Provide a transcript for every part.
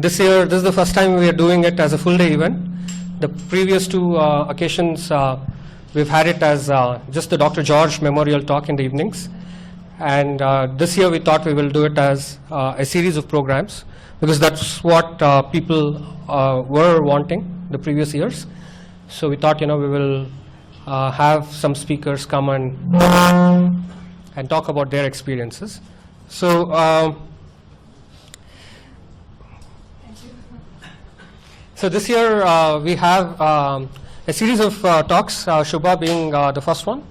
this year, this is the first time we are doing it as a full day event. The previous two occasions, we've had it as just the Dr. George Memorial Talk in the evenings. And this year we thought we will do it as a series of programs, because that's what people were wanting the previous years. So we thought, we will have some speakers come and talk about their experiences. So, so this year we have a series of talks, Shubha being the first one.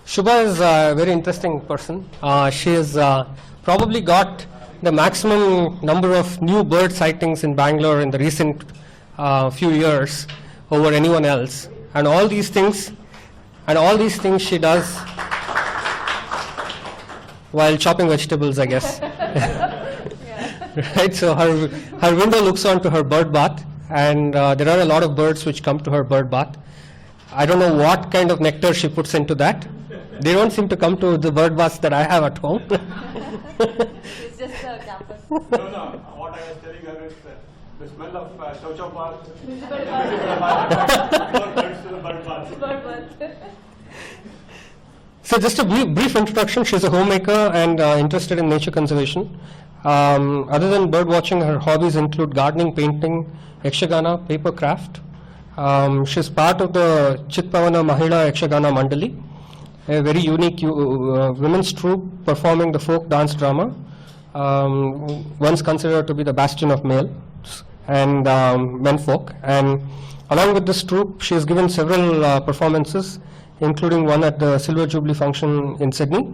Shubha is a very interesting person. She has probably got the maximum number of new bird sightings in Bangalore in the recent few years over anyone else. And all these things she does while chopping vegetables, I guess. Right, so her window looks onto her bird bath, and there are a lot of birds which come to her bird bath. I don't know what kind of nectar she puts into that. They don't seem to come to the bird baths that I have at home. It's just a campus. No, what I was telling her is the smell of Shubha Bhat. So just a brief introduction. She's a homemaker and interested in nature conservation. Other than bird watching, her hobbies include gardening, painting, yakshagana, paper craft. She's part of the Chitpavana Mahila Yakshagana Mandali, a very unique women's troupe performing the folk dance drama, once considered to be the bastion of males and menfolk. And along with this troupe, she has given several performances, including one at the Silver Jubilee function in Sydney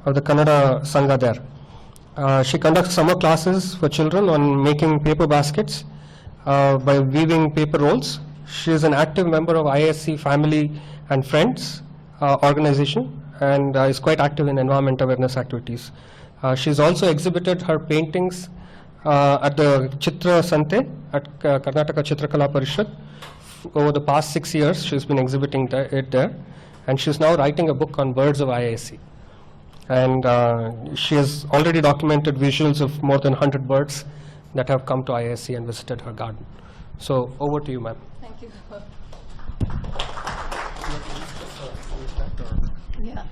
of the Kannada Sangha there. She conducts summer classes for children on making paper baskets by weaving paper rolls. She is an active member of ISC Family and Friends organization, and is quite active in environment awareness activities. She's also exhibited her paintings at the Chitra Sante at Karnataka Chitrakala Parishad. Over the past 6 years, she's been exhibiting it there, and she's now writing a book on birds of IISc. And she has already documented visuals of more than 100 birds that have come to IISc and visited her garden. So over to you, ma'am. Thank you. Yeah.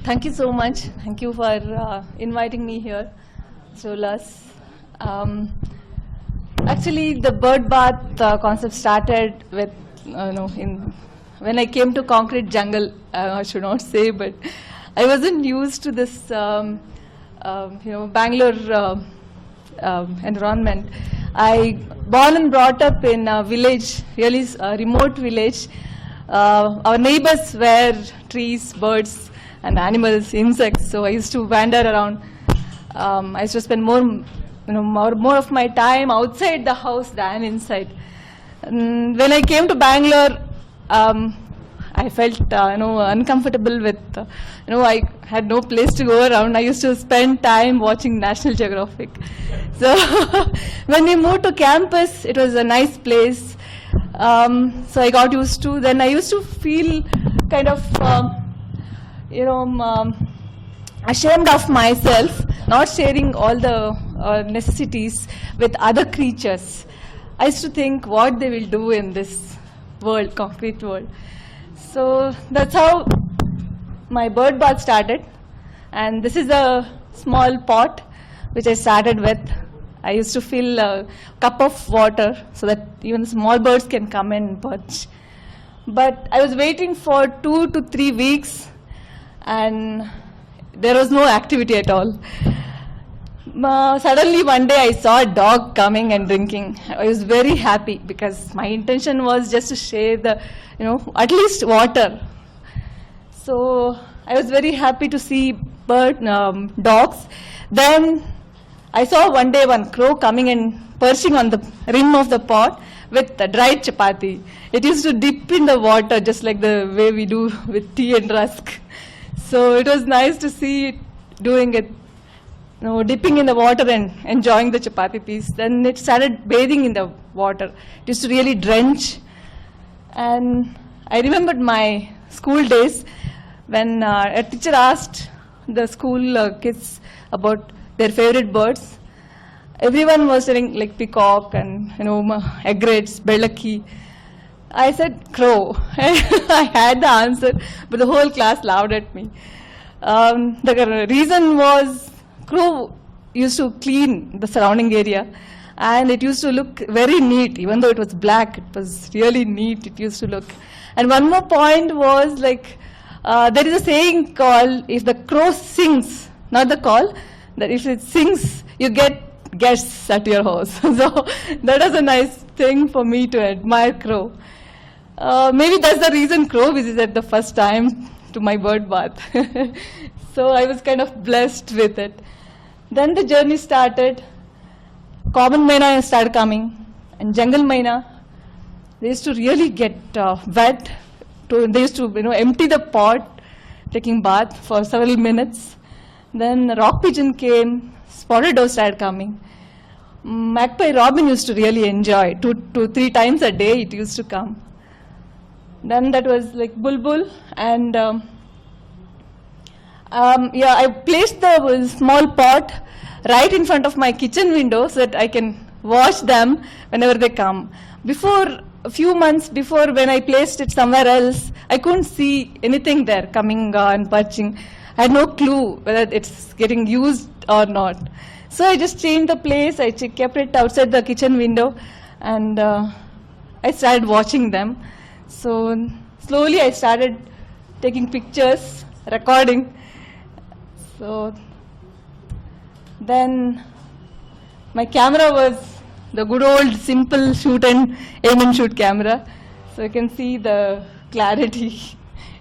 Thank you so much. Thank you for inviting me here, Cholas. Actually, the bird bath concept started with, when I came to concrete jungle. I should not say, but I wasn't used to this, Bangalore environment. I born and brought up in a village, really a remote village. Our neighbors were trees, birds, and animals, insects. So I used to wander around. I used to spend more of my time outside the house than inside. And when I came to Bangalore, I felt uncomfortable with, I had no place to go around. I used to spend time watching National Geographic. So when we moved to campus, it was a nice place. So I got used to. Then I used to feel kind of, ashamed of myself, not sharing all the necessities with other creatures. I used to think what they will do in this world, concrete world. So that's how my bird bath started. And this is a small pot which I started with. I used to fill a cup of water so that even small birds can come and perch. But I was waiting for 2 to 3 weeks, and there was no activity at all. Suddenly one day I saw a dog coming and drinking. I was very happy because my intention was just to share the, at least water. So I was very happy to see dogs. Then I saw one day one crow coming and perching on the rim of the pot with a dried chapati. It used to dip in the water just like the way we do with tea and rusk. So it was nice to see it doing it, dipping in the water and enjoying the chapati piece. Then it started bathing in the water. It used to really drench. And I remembered my school days when a teacher asked the school kids about their favorite birds. Everyone was saying like peacock and egrets, belaki. I said crow. I had the answer, but the whole class laughed at me. The reason was crow used to clean the surrounding area, and it used to look very neat. Even though it was black, it was really neat. It used to look. And one more point was like there is a saying called, if the crow sings, not the call, that if it sings, you get guests at your house. So that was a nice thing for me to admire crow. Maybe that's the reason crow visited the first time to my bird bath. So I was kind of blessed with it. Then the journey started. Common Maina started coming, and Jungle Maina. They used to really get wet. They used to empty the pot, taking bath for several minutes. Then rock pigeon came. Spotted dove started coming. Magpie robin used to really enjoy. 2-3 times a day it used to come. Then that was like bulbul, and I placed the small pot right in front of my kitchen window so that I can watch them whenever they come. Before, a few months before, when I placed it somewhere else, I couldn't see anything there coming and perching. I had no clue whether it's getting used or not. So I just changed the place. I kept it outside the kitchen window, and I started watching them. So slowly I started taking pictures, recording. So then my camera was the good old simple shoot and aim and shoot camera. So you can see the clarity.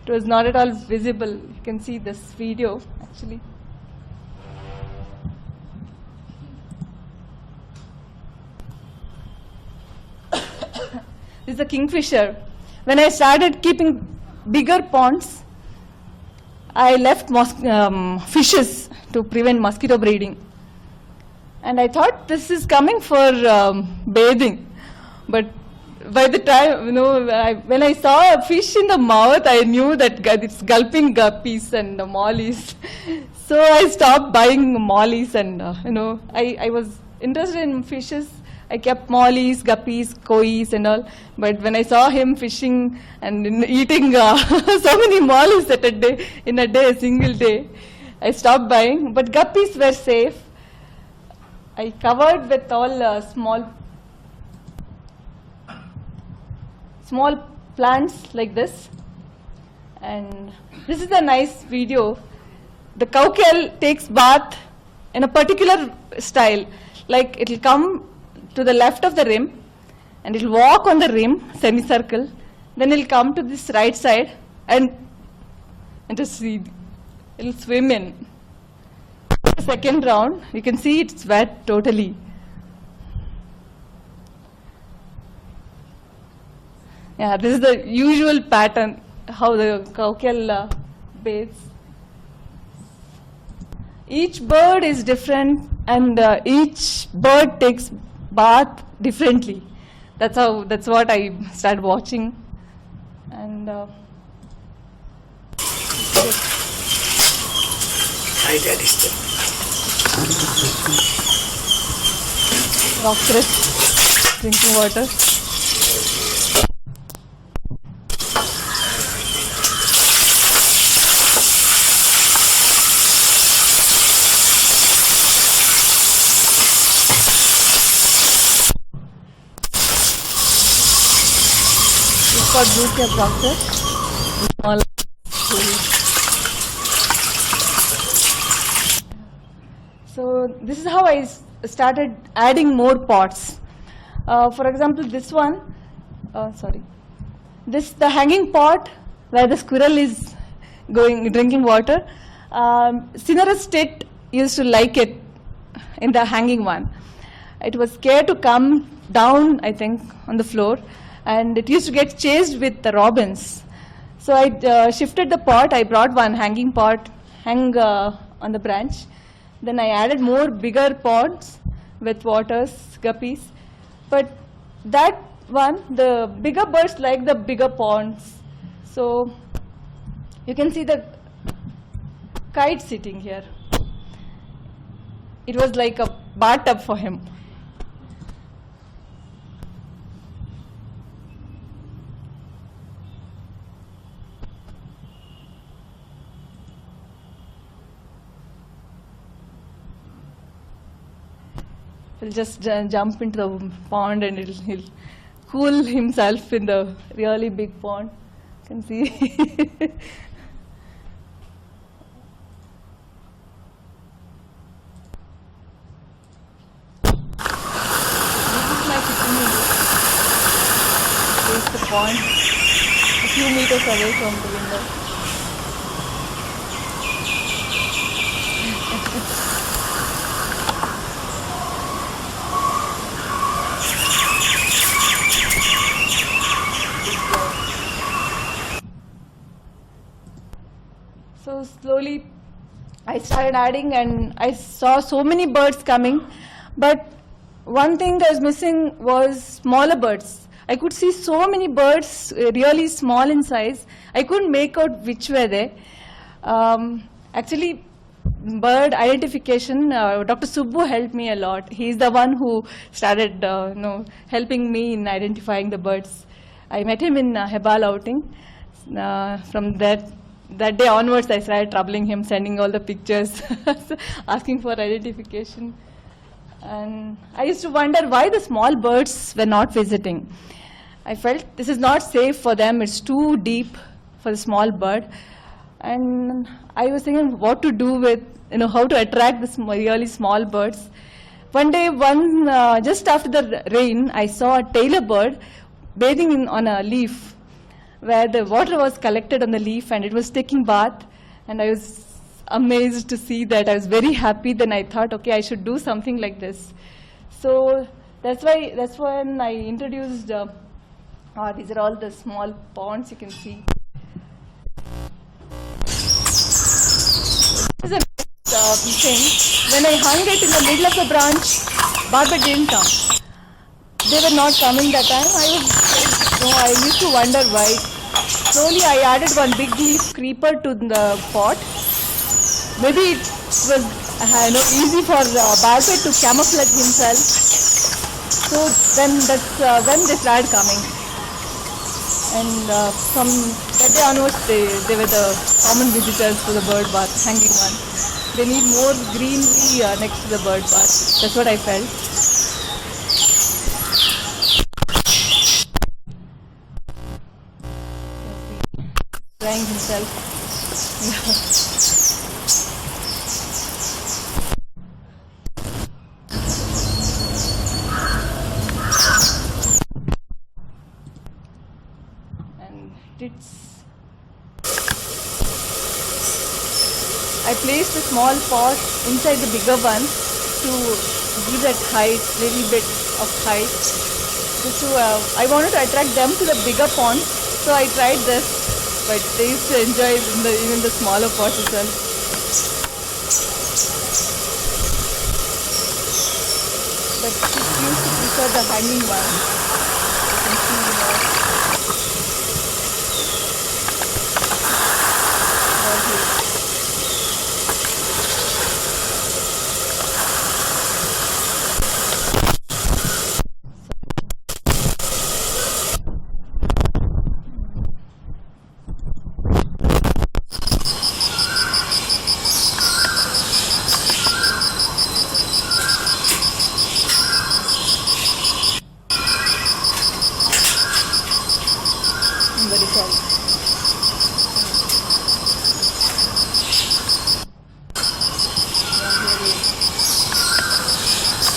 It was not at all visible. You can see this video actually. This is a kingfisher. When I started keeping bigger ponds, I left fishes to prevent mosquito breeding. And I thought this is coming for bathing. But by the time, when I saw a fish in the mouth, I knew that it's gulping guppies and mollies. So I stopped buying mollies, and I was interested in fishes. I kept mollies, guppies, kois and all. But when I saw him fishing and eating so many mollies in a single day, I stopped buying. But guppies were safe. I covered with all small plants like this. And this is a nice video. The cowkel takes bath in a particular style. Like it will come to the left of the rim, and it will walk on the rim, semicircle. Then it will come to this right side and just see, it will swim in. The second round, you can see it's wet totally. Yeah, this is the usual pattern, how the cowkel bathes. Each bird is different, and each bird takes bath differently. That's what I started watching. And rock crest, drinking water. Got boot cap doctor. So this is how I started adding more pots. For example, this one, the hanging pot where the squirrel is drinking water. Cinerus tit used to like it in the hanging one. It was scared to come down, I think, on the floor. And it used to get chased with the robins. So I shifted the pot. I brought one hanging pot, hang on the branch. Then I added more bigger pots with waters, guppies. But that one, the bigger birds like the bigger ponds. So you can see the kite sitting here. it was like a bathtub for him. He'll just jump into the pond and he'll cool himself in the really big pond. You can see. This is my kitchen window. There's the pond a few meters away from the window. So slowly I started adding and I saw so many birds coming, but one thing I was missing was smaller birds. I could see so many birds really small in size. I couldn't make out which were they. Actually, bird identification, Dr. Subbu helped me a lot. He's the one who started helping me in identifying the birds. I met him in Hebal outing. From that day onwards, I started troubling him, sending all the pictures, asking for identification. And I used to wonder why the small birds were not visiting. I felt this is not safe for them, it's too deep for the small bird. And I was thinking what to do with, how to attract the really small birds. One day, just after the rain, I saw a tailor bird bathing on a leaf, where the water was collected on the leaf and it was taking bath, and I was amazed to see that. I was very happy. Then I thought, okay, I should do something like this. So that's when I introduced, these are all the small ponds you can see. This is a thing. When I hung it in the middle of the branch, barbet didn't come. They were not coming that time. I used to wonder why. Slowly I added one big leaf creeper to the pot. Maybe it was easy for barbet to camouflage himself. So then that's when they started coming. And from that day onwards, they were the common visitors to the bird bath, hanging one. They need more greenery next to the bird bath. That's what I felt. Drying himself. And I placed the small pot inside the bigger one to give that height, little bit of height. I wanted to attract them to the bigger pond, so I tried this. But they used to enjoy even the smaller pots as well. But she used to prefer the hanging one. You can see,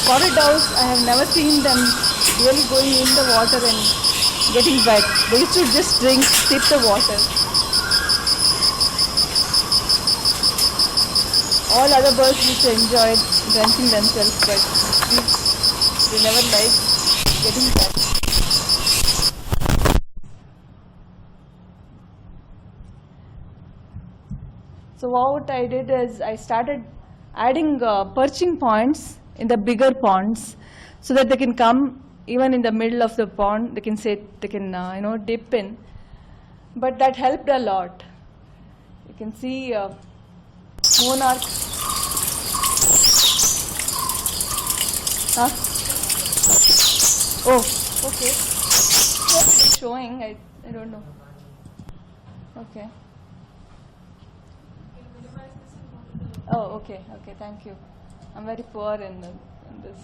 Spotted doves, I have never seen them really going in the water and getting wet. They used to just sip the water. All other birds used to enjoy drenching themselves, but they never liked getting wet. So what I did is I started adding perching points in the bigger ponds, so that they can come even in the middle of the pond. They can dip in. But that helped a lot. You can see monarch Huh? Oh, okay. What is it showing? I don't know. Okay. Oh, okay, okay, thank you. I'm very poor in this.